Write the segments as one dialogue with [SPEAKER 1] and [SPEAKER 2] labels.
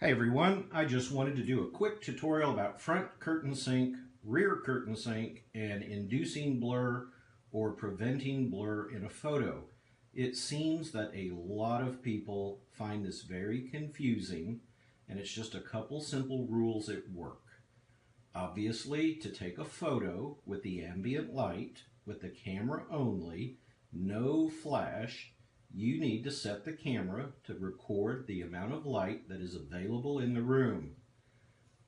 [SPEAKER 1] Hey everyone, I just wanted to do a quick tutorial about front curtain sync, rear curtain sync, and inducing blur or preventing blur in a photo. It seems that a lot of people find this very confusing, and it's just a couple simple rules at work. Obviously, to take a photo with the ambient light, with the camera only, no flash, you need to set the camera to record the amount of light that is available in the room.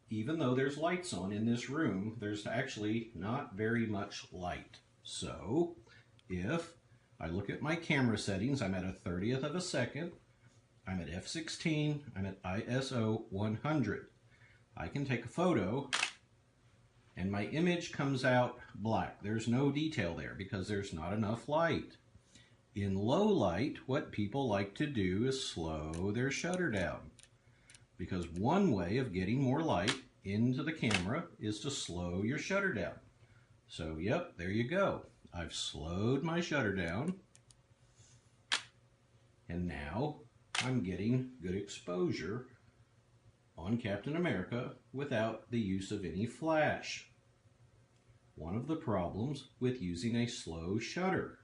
[SPEAKER 1] Even though there's lights on in this room, there's actually not very much light. So, if I look at my camera settings, I'm at a 30th of a second, I'm at f16, I'm at ISO 100. I can take a photo and my image comes out black. There's no detail there because there's not enough light. In low light, what people like to do is slow their shutter down, because one way of getting more light into the camera is to slow your shutter down. So yep, there you go. I've slowed my shutter down, and now I'm getting good exposure on Captain America without the use of any flash. One of the problems with using a slow shutter,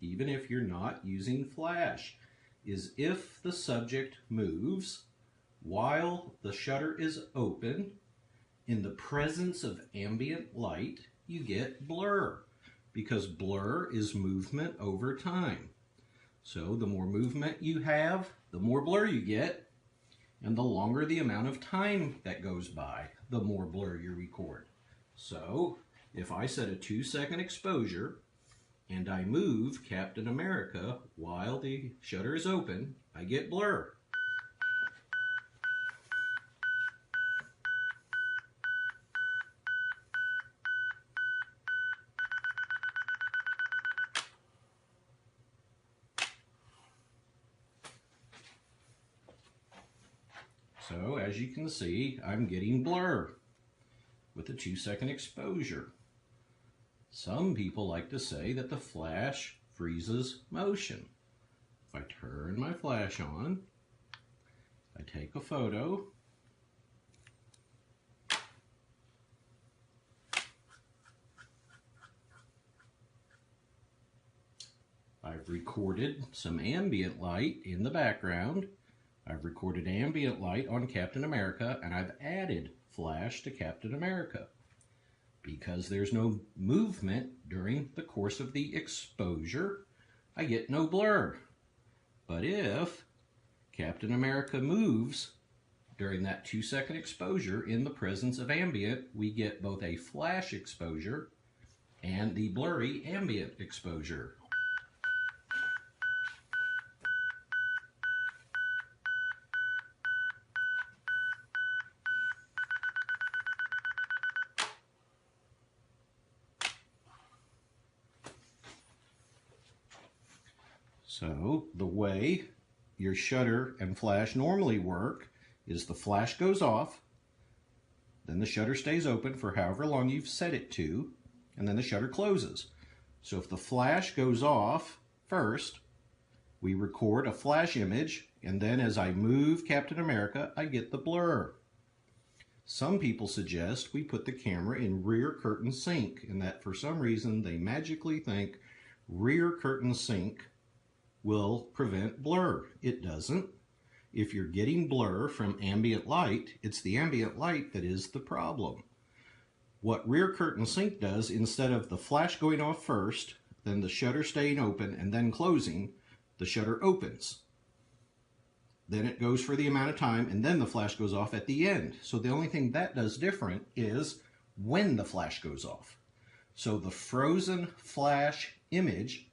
[SPEAKER 1] even if you're not using flash, is if the subject moves while the shutter is open, in the presence of ambient light, you get blur, because blur is movement over time. So the more movement you have, the more blur you get, and the longer the amount of time that goes by, the more blur you record. So if I set a 2-second exposure and I move Captain America while the shutter is open, I get blur. So as you can see, I'm getting blur with a 2-second exposure. Some people like to say that the flash freezes motion. If I turn my flash on, I take a photo, I've recorded some ambient light in the background, I've recorded ambient light on Captain America, and I've added flash to Captain America. Because there's no movement during the course of the exposure, I get no blur. But if Captain America moves during that 2-second exposure in the presence of ambient, we get both a flash exposure and the blurry ambient exposure. So the way your shutter and flash normally work is the flash goes off, then the shutter stays open for however long you've set it to, and then the shutter closes. So if the flash goes off first, we record a flash image, and then as I move Captain America, I get the blur. Some people suggest we put the camera in rear curtain sync, and that for some reason they magically think rear curtain sync will prevent blur. It doesn't. If you're getting blur from ambient light, it's the ambient light that is the problem. What rear curtain sync does, instead of the flash going off first, then the shutter staying open and then closing, the shutter opens. Then it goes for the amount of time, and then the flash goes off at the end. So the only thing that does different is when the flash goes off. So the frozen flash image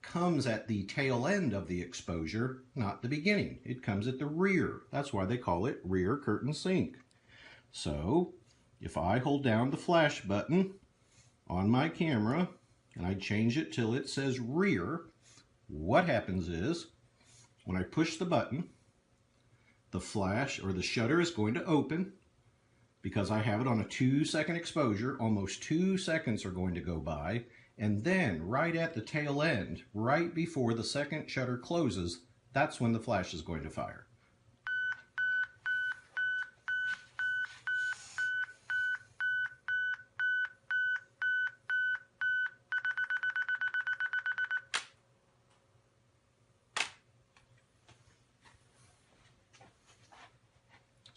[SPEAKER 1] comes at the tail end of the exposure, not the beginning. It comes at the rear. That's why they call it rear curtain sync. So if I hold down the flash button on my camera and I change it till it says rear, what happens is when I push the button, the flash or the shutter is going to open. Because I have it on a 2-second exposure, almost 2 seconds are going to go by, and then right at the tail end, right before the second shutter closes, that's when the flash is going to fire.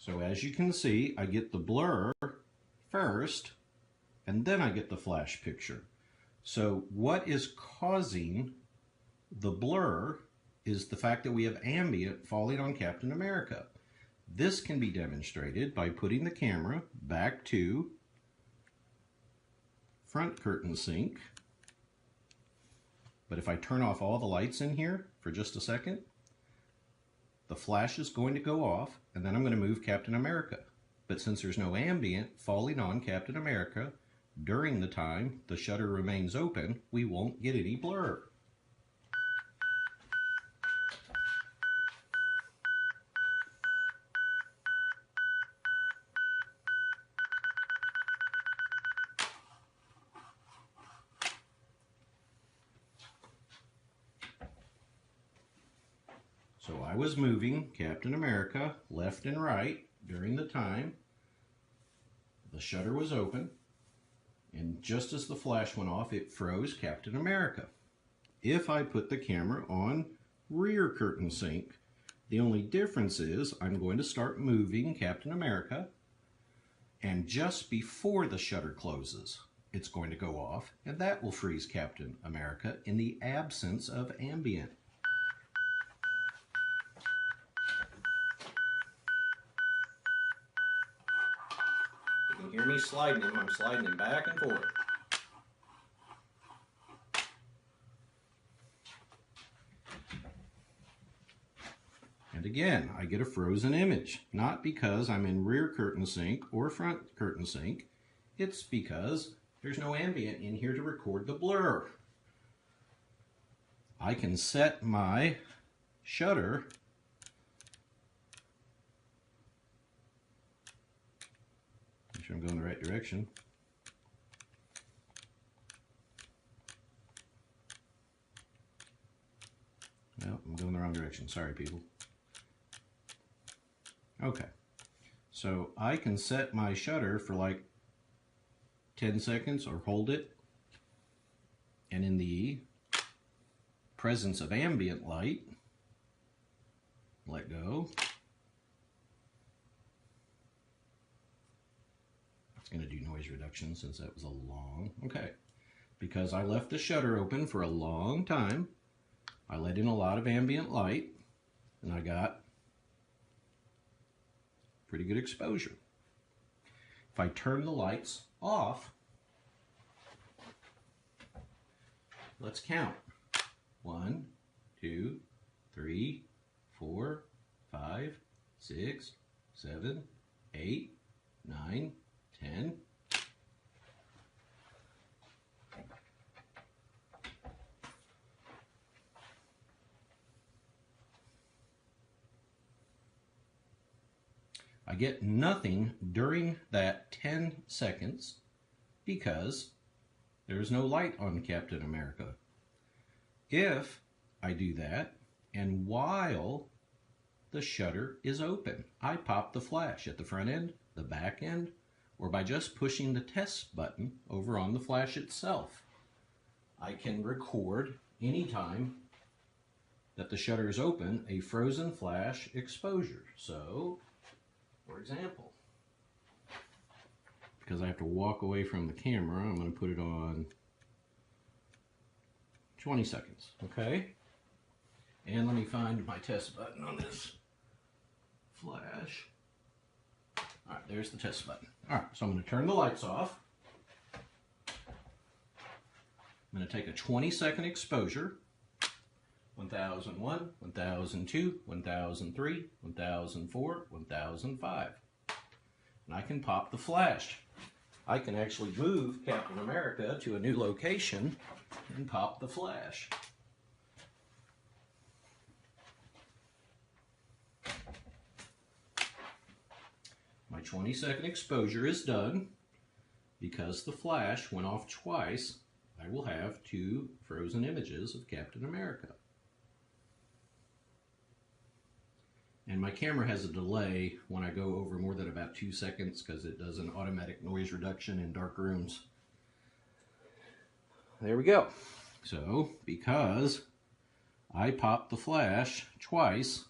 [SPEAKER 1] So as you can see, I get the blur first, and then I get the flash picture. So what is causing the blur is the fact that we have ambient falling on Captain America. This can be demonstrated by putting the camera back to front curtain sync. But if I turn off all the lights in here for just a second, the flash is going to go off, and then I'm going to move Captain America. But since there's no ambient falling on Captain America during the time the shutter remains open, we won't get any blur. So I was moving Captain America left and right during the time the shutter was open, and just as the flash went off, it froze Captain America. If I put the camera on rear curtain sync, the only difference is I'm going to start moving Captain America, and just before the shutter closes, it's going to go off, and that will freeze Captain America in the absence of ambient. You can hear me sliding him. I'm sliding him back and forth. And again, I get a frozen image, not because I'm in rear curtain sync or front curtain sync. It's because there's no ambient in here to record the blur. I can set my shutter make sure I'm going the right direction. No, I'm going the wrong direction. Sorry, people. Okay, so I can set my shutter for like 10 seconds or hold it, and in the presence of ambient light, let go. It's going to do noise reduction since that was a long, okay, because I left the shutter open for a long time. I let in a lot of ambient light, and I got pretty good exposure. If I turn the lights off, let's count. 1, 2, 3, 4, 5, 6, 7, 8, 9, 10. I get nothing during that 10 seconds because there's no light on Captain America. If I do that, and while the shutter is open, I pop the flash at the front end, the back end, or by just pushing the test button over on the flash itself, I can record anytime that the shutter is open a frozen flash exposure. So, for example, because I have to walk away from the camera, I'm going to put it on 20 seconds, okay? And let me find my test button on this flash. All right, there's the test button. All right, so I'm going to turn the lights off. I'm going to take a 20-second exposure. 1001, 1002, 1003, 1004, 1005. And I can pop the flash. I can actually move Captain America to a new location and pop the flash. My 20-second exposure is done. Because the flash went off twice, I will have 2 frozen images of Captain America. And my camera has a delay when I go over more than about 2 seconds because it does an automatic noise reduction in dark rooms. There we go. So, because I popped the flash twice,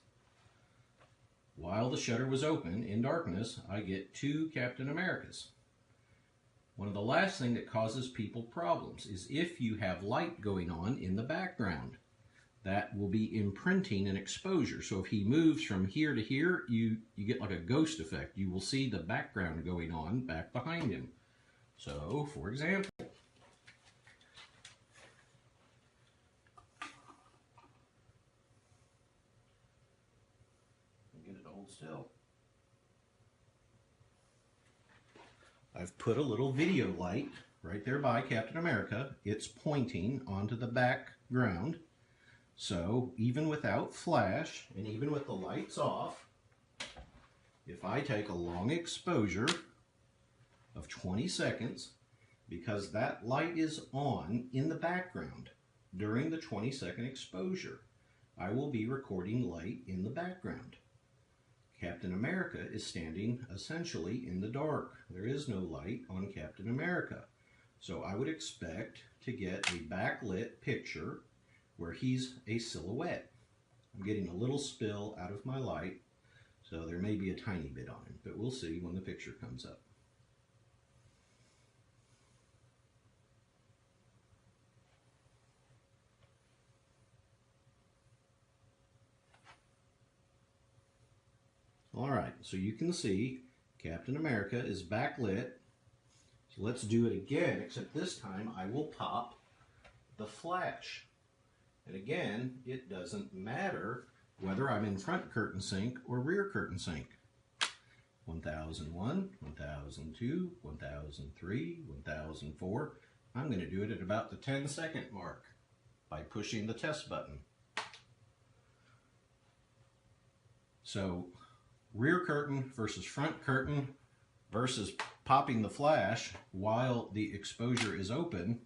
[SPEAKER 1] While the shutter was open in darkness, I get two Captain Americas. One of the last things that causes people problems is if you have light going on in the background. That will be imprinting an exposure. So if he moves from here to here, you get like a ghost effect. You will see the background going on back behind him. So, for example, get it to hold still. I've put a little video light right there by Captain America. It's pointing onto the background. So even without flash, and even with the lights off, if I take a long exposure of 20 seconds, because that light is on in the background during the 20-second exposure, I will be recording light in the background. Captain America is standing essentially in the dark. There is no light on Captain America. So I would expect to get a backlit picture where he's a silhouette. I'm getting a little spill out of my light, so there may be a tiny bit on him, but we'll see when the picture comes up. All right, so you can see Captain America is backlit. So let's do it again, except this time I will pop the flash. And again, it doesn't matter whether I'm in front curtain sync or rear curtain sync. 1001, 1002, 1003, 1004. I'm going to do it at about the 10-second mark by pushing the test button. So rear curtain versus front curtain versus popping the flash while the exposure is open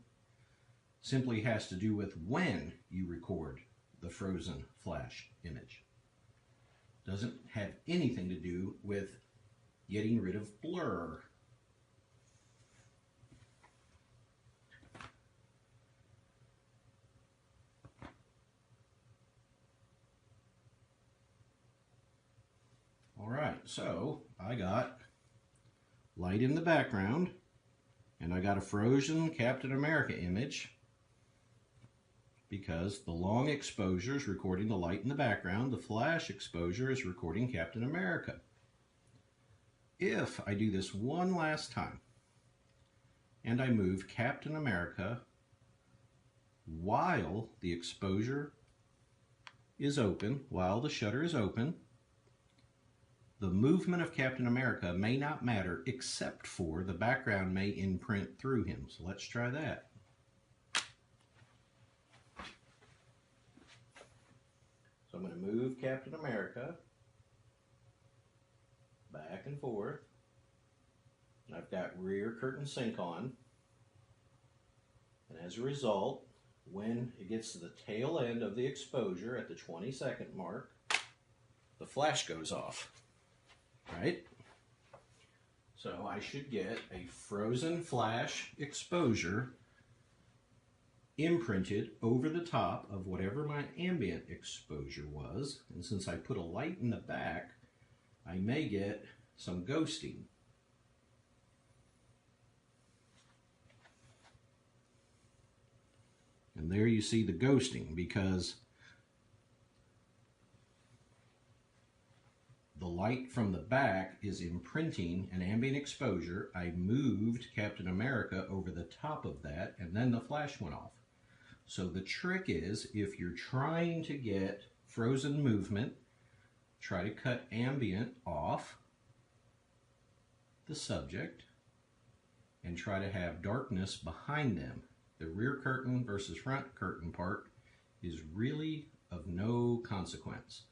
[SPEAKER 1] simply has to do with when you record the frozen flash image. Doesn't have anything to do with getting rid of blur. All right, so I got light in the background and I got a frozen Captain America image because the long exposure is recording the light in the background, the flash exposure is recording Captain America. If I do this one last time and I move Captain America while the exposure is open, while the shutter is open, the movement of Captain America may not matter except for the background may imprint through him. So let's try that. So I'm going to move Captain America back and forth. I've got rear curtain sync on. And as a result, when it gets to the tail end of the exposure at the 20-second mark, the flash goes off. Right? So I should get a frozen flash exposure imprinted over the top of whatever my ambient exposure was. And since I put a light in the back, I may get some ghosting. And there you see the ghosting because the light from the back is imprinting an ambient exposure. I moved Captain America over the top of that and then the flash went off. So the trick is, if you're trying to get frozen movement, try to cut ambient off the subject and try to have darkness behind them. The rear curtain versus front curtain part is really of no consequence.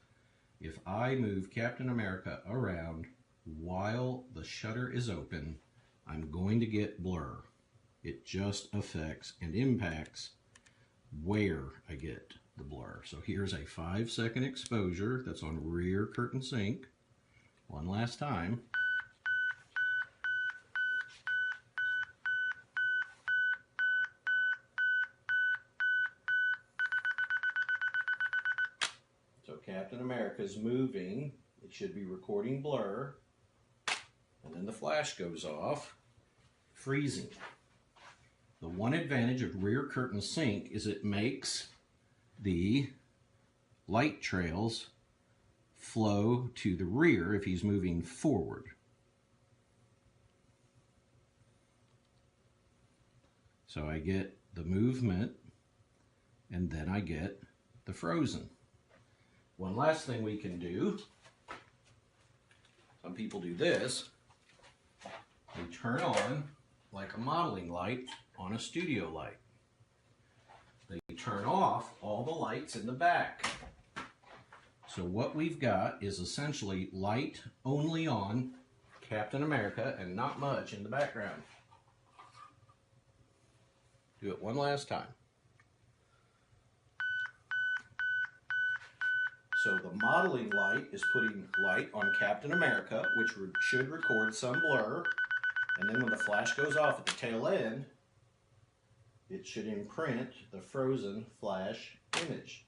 [SPEAKER 1] If I move Captain America around while the shutter is open, I'm going to get blur. It just affects and impacts where I get the blur. So here's a 5-second exposure that's on rear curtain sync. One last time. So Captain America's moving. It it should be recording blur, and then the flash goes off, freezing. The one advantage of rear curtain sync is it makes the light trails flow to the rear if he's moving forward. So I get the movement, and then I get the frozen. One last thing we can do, some people do this, they turn on like a modeling light on a studio light. They turn off all the lights in the back. So what we've got is essentially light only on Captain America and not much in the background. Do it one last time. So the modeling light is putting light on Captain America, which should record some blur, and then when the flash goes off at the tail end, it should imprint the frozen flash image.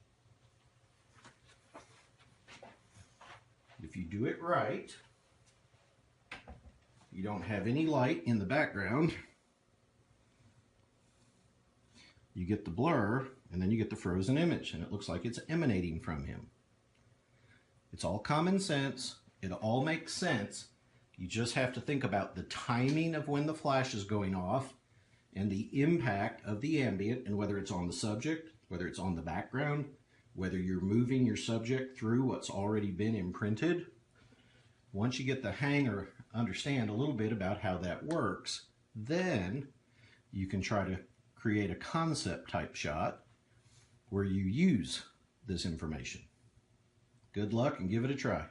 [SPEAKER 1] If you do it right, you don't have any light in the background, you get the blur, and then you get the frozen image, and it looks like it's emanating from him. It's all common sense. It all makes sense. You just have to think about the timing of when the flash is going off and the impact of the ambient, and whether it's on the subject, whether it's on the background, whether you're moving your subject through what's already been imprinted. Once you get the hang or understand a little bit about how that works, then you can try to create a concept type shot where you use this information. Good luck and give it a try.